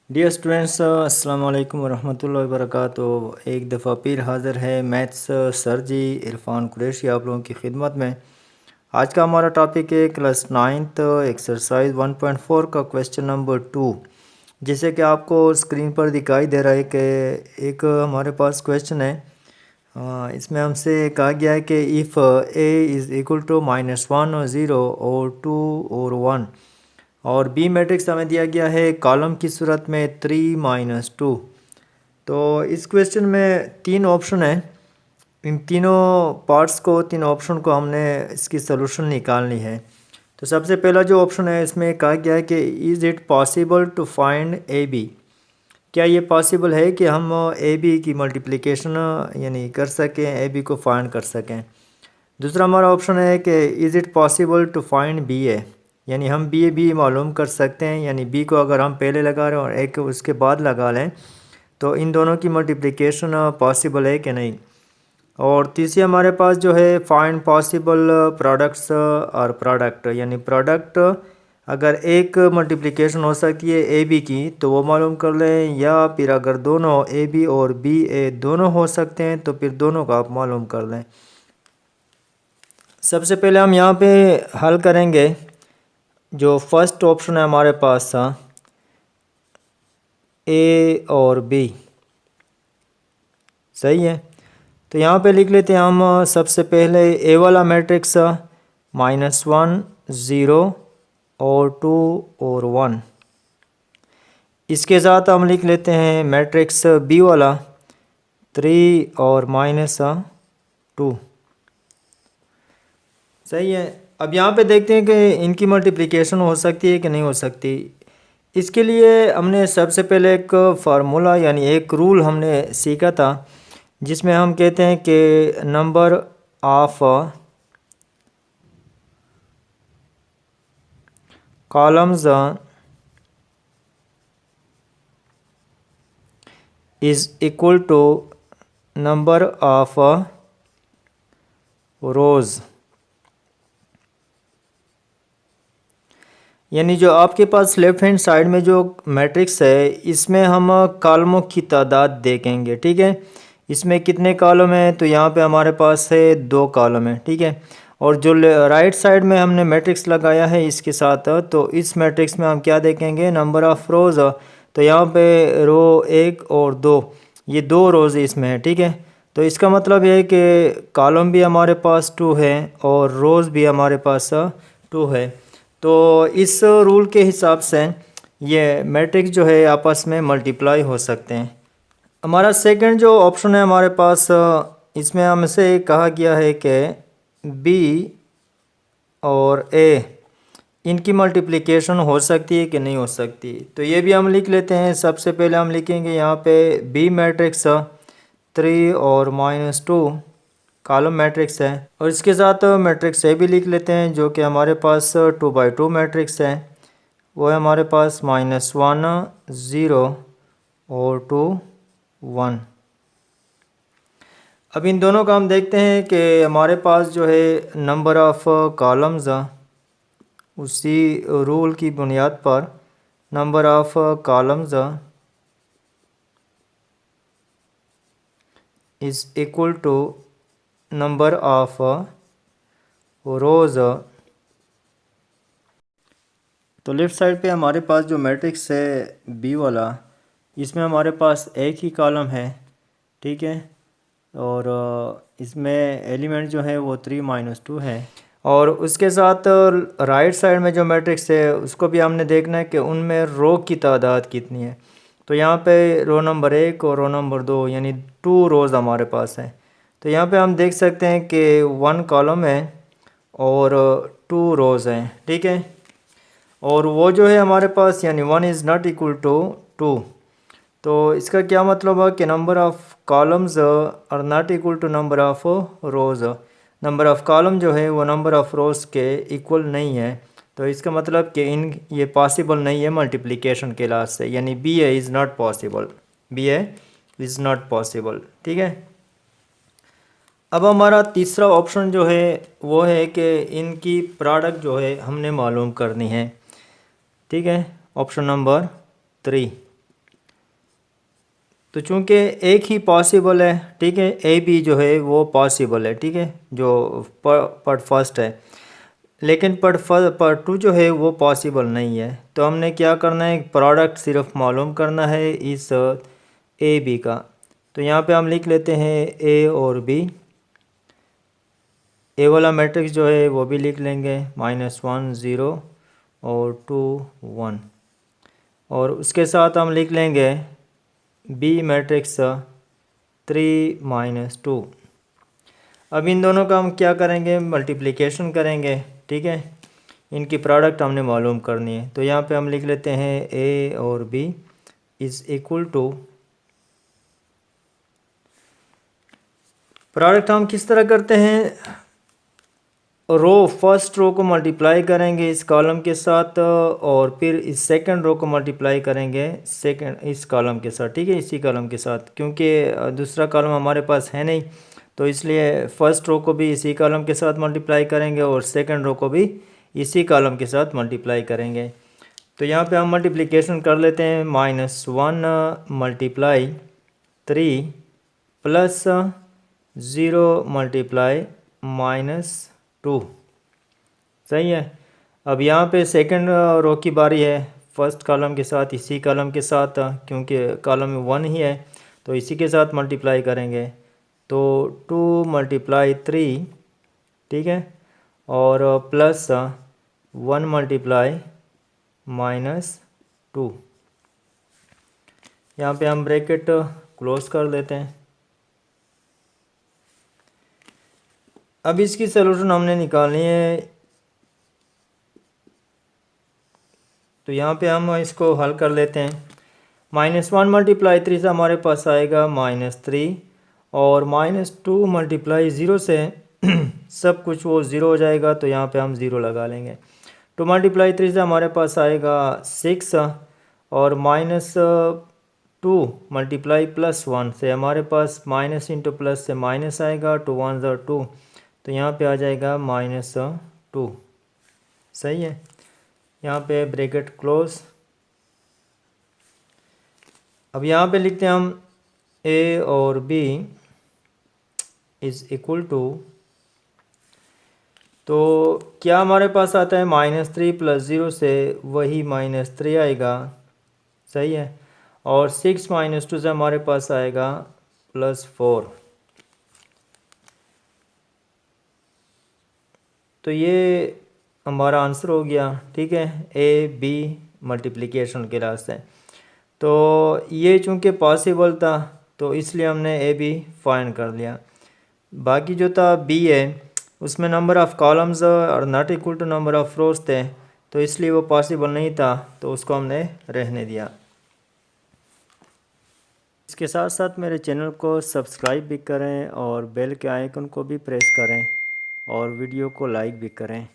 Dear students, अस्सलाम वालेकुम वरहमतुल्लाहि वबरकातुहू। एक दफ़ा फिर हाज़िर है मैथ्स सर जी इरफान कुरैशी आप लोगों की खिदमत में। आज का हमारा टॉपिक है क्लास 9th एक्सरसाइज 1.4 का क्वेश्चन नंबर 2। जैसे कि आपको स्क्रीन पर दिखाई दे रहा है कि एक हमारे पास क्वेश्चन है। इसमें हमसे कहा गया है कि if A is equal to -1 और 0 और 2 और 1 और बी मैट्रिक्स हमें दिया गया है कॉलम की सूरत में 3 - 2। तो इस क्वेश्चन में तीन ऑप्शन है। इन तीन ऑप्शन को हमने इसकी सलूशन निकालनी है। तो सबसे पहला जो ऑप्शन है इसमें कहा गया है कि is it possible to find A B. क्या ये पॉसिबल है कि हम ए बी की मल्टीप्लिकेशन यानी कर सकें, ए बी को फाइंड कर सकें। दूसरा हमारा ऑप्शन है कि is it possible to find B A, यानी हम बी ए भी मालूम कर सकते हैं, यानी बी को अगर हम पहले लगा रहे हैं और ए को उसके बाद लगा लें तो इन दोनों की मल्टीप्लिकेशन पॉसिबल है कि नहीं। और तीसरी हमारे पास जो है फाइंड पॉसिबल प्रोडक्ट्स और प्रोडक्ट, यानी प्रोडक्ट अगर एक मल्टीप्लिकेशन हो सकती है ए बी की तो वो मालूम कर लें, या फिर अगर दोनों ए बी और बी ए दोनों हो सकते हैं तो फिर दोनों का आप मालूम कर लें। सबसे पहले हम यहाँ पे हल करेंगे। जो फर्स्ट ऑप्शन है हमारे पास था ए और बी, सही है। तो यहाँ पे लिख लेते हैं हम सबसे पहले ए वाला मैट्रिक्स -1 0 और 2 और 1। इसके साथ हम लिख लेते हैं मैट्रिक्स बी वाला 3 और -2, सही है। अब यहाँ पे देखते हैं कि इनकी मल्टीप्लिकेशन हो सकती है कि नहीं हो सकती। इसके लिए हमने सबसे पहले एक फार्मूला यानी एक रूल हमने सीखा था, जिसमें हम कहते हैं कि number of columns is equal to number of rows. यानी जो आपके पास लेफ़्ट हैंड साइड में जो मैट्रिक्स है इसमें हम कॉलमों की तादाद देखेंगे, ठीक है। इसमें कितने कॉलम हैं, तो यहाँ पे हमारे पास है 2 कॉलम है, ठीक है। और जो राइट साइड में हमने मैट्रिक्स लगाया है इसके साथ, तो इस मैट्रिक्स में हम क्या देखेंगे, नंबर ऑफ़ रोज़। तो यहाँ पे रो 1 और 2, ये 2 रोज़ इसमें है, ठीक है। तो इसका मतलब ये है कि कॉलम भी हमारे पास 2 है और रोज़ भी हमारे पास 2 है। तो इस रूल के हिसाब से ये मैट्रिक्स जो है आपस में मल्टीप्लाई हो सकते हैं। हमारा सेकंड जो ऑप्शन है हमारे पास, इसमें हमसे कहा गया है कि बी और ए इनकी मल्टीप्लिकेशन हो सकती है कि नहीं हो सकती। तो ये भी हम लिख लेते हैं। सबसे पहले हम लिखेंगे यहाँ पे बी मैट्रिक्स 3 और -2 कॉलम मैट्रिक्स है, और इसके साथ मैट्रिक्स ए भी लिख लेते हैं जो कि हमारे पास 2 by 2 मैट्रिक्स है। वो है हमारे पास -1 0 और 2 1। अब इन दोनों का हम देखते हैं कि हमारे पास जो है नंबर ऑफ़ कॉलम्स, उसी रूल की बुनियाद पर number of columns is equal to number of rows. तो लेफ़्ट साइड पे हमारे पास जो मैट्रिक्स है बी वाला, इसमें हमारे पास एक ही कॉलम है, ठीक है। और इसमें एलिमेंट जो है वो 3 - 2 है। और उसके साथ राइट साइड में जो मैट्रिक्स है उसको भी हमने देखना है कि उनमें रो की तादाद कितनी है। तो यहाँ पे रो नंबर 1 और रो नंबर 2 यानी 2 रोज़ हमारे पास है। तो यहाँ पे हम देख सकते हैं कि 1 कॉलम है और 2 रोज़ हैं, ठीक है। और वो जो है हमारे पास यानी 1 इज़ नॉट इक्वल टू 2। तो इसका क्या मतलब है कि number of columns are not equal to number of rows. Number of column जो है वो नंबर ऑफ़ रोज़ के इक्वल नहीं है। तो इसका मतलब कि ये पॉसिबल नहीं है मल्टीप्लिकेशन के लिहाज से, यानी B A is not possible, B A is not possible, ठीक है। अब हमारा तीसरा ऑप्शन जो है वो है कि इनकी प्रोडक्ट जो है हमने मालूम करनी है, ठीक है। Option number 3। तो चूँकि एक ही पॉसिबल है, ठीक है, ए बी जो है वो पॉसिबल है, ठीक है, जो पार्ट फर्स्ट है, लेकिन पार्ट टू जो है वो पॉसिबल नहीं है। तो हमने क्या करना है, प्रोडक्ट सिर्फ मालूम करना है इस ए बी का। तो यहाँ पे हम लिख लेते हैं ए और बी। ए वाला मैट्रिक्स जो है वो भी लिख लेंगे, -1 0 और 2 1, और उसके साथ हम लिख लेंगे बी मैट्रिक्स 3 -2। अब इन दोनों का हम क्या करेंगे, मल्टीप्लिकेशन करेंगे, ठीक है, इनकी प्रोडक्ट हमने मालूम करनी है। तो यहाँ पे हम लिख लेते हैं ए और B is equal to, product हम किस तरह करते हैं, फर्स्ट रो को मल्टीप्लाई करेंगे इस कॉलम के साथ, और फिर इस सेकंड रो को मल्टीप्लाई करेंगे इस कॉलम के साथ, ठीक है, इसी कॉलम के साथ, क्योंकि दूसरा कॉलम हमारे पास है नहीं, तो इसलिए फर्स्ट रो को भी इसी कॉलम के साथ मल्टीप्लाई करेंगे और सेकंड रो को भी इसी कॉलम के साथ मल्टीप्लाई करेंगे। तो यहाँ पे हम मल्टीप्लिकेशन कर लेते हैं, -1 मल्टीप्लाई 3 प्लस 0 मल्टीप्लाई -2, सही है। अब यहाँ पे सेकंड रो की बारी है, फर्स्ट कॉलम के साथ इसी कॉलम के साथ, क्योंकि कॉलम में 1 ही है तो इसी के साथ मल्टीप्लाई करेंगे। तो 2 मल्टीप्लाई 3, ठीक है, और प्लस 1 मल्टीप्लाई -2। यहाँ पे हम ब्रैकेट क्लोज कर देते हैं। अब इसकी सलूशन हमने निकालनी है, तो यहाँ पे हम इसको हल कर लेते हैं। -1 मल्टीप्लाई 3 से हमारे पास आएगा -3, और -2 मल्टीप्लाई 0 से सब कुछ वो ज़ीरो हो जाएगा, तो यहाँ पे हम ज़ीरो लगा लेंगे। 2 मल्टीप्लाई 3 से हमारे पास आएगा 6, और -2 मल्टीप्लाई +1 से हमारे पास माइनस इंटू प्लस से माइनस आएगा, 2 1 2, तो यहाँ पे आ जाएगा -2, सही है। यहाँ पे ब्रैकेट क्लोज। अब यहाँ पे लिखते हैं हम ए और बी इज़ इक्वल टू, तो क्या हमारे पास आता है, -3 + 0 से वही -3 आएगा, सही है, और 6 - 2 से हमारे पास आएगा +4। तो ये हमारा आंसर हो गया, ठीक है, ए बी मल्टीप्लिकेशन के रास्ते। तो ये चूँकि पॉसिबल था तो इसलिए हमने ए बी फाइंड कर लिया। बाकी जो था बी है उसमें नंबर ऑफ़ कॉलम्स और not equal to number of rows थे, तो इसलिए वो पॉसिबल नहीं था, तो उसको हमने रहने दिया। इसके साथ साथ मेरे चैनल को सब्सक्राइब भी करें और बेल के आइकन को भी प्रेस करें और वीडियो को लाइक भी करें।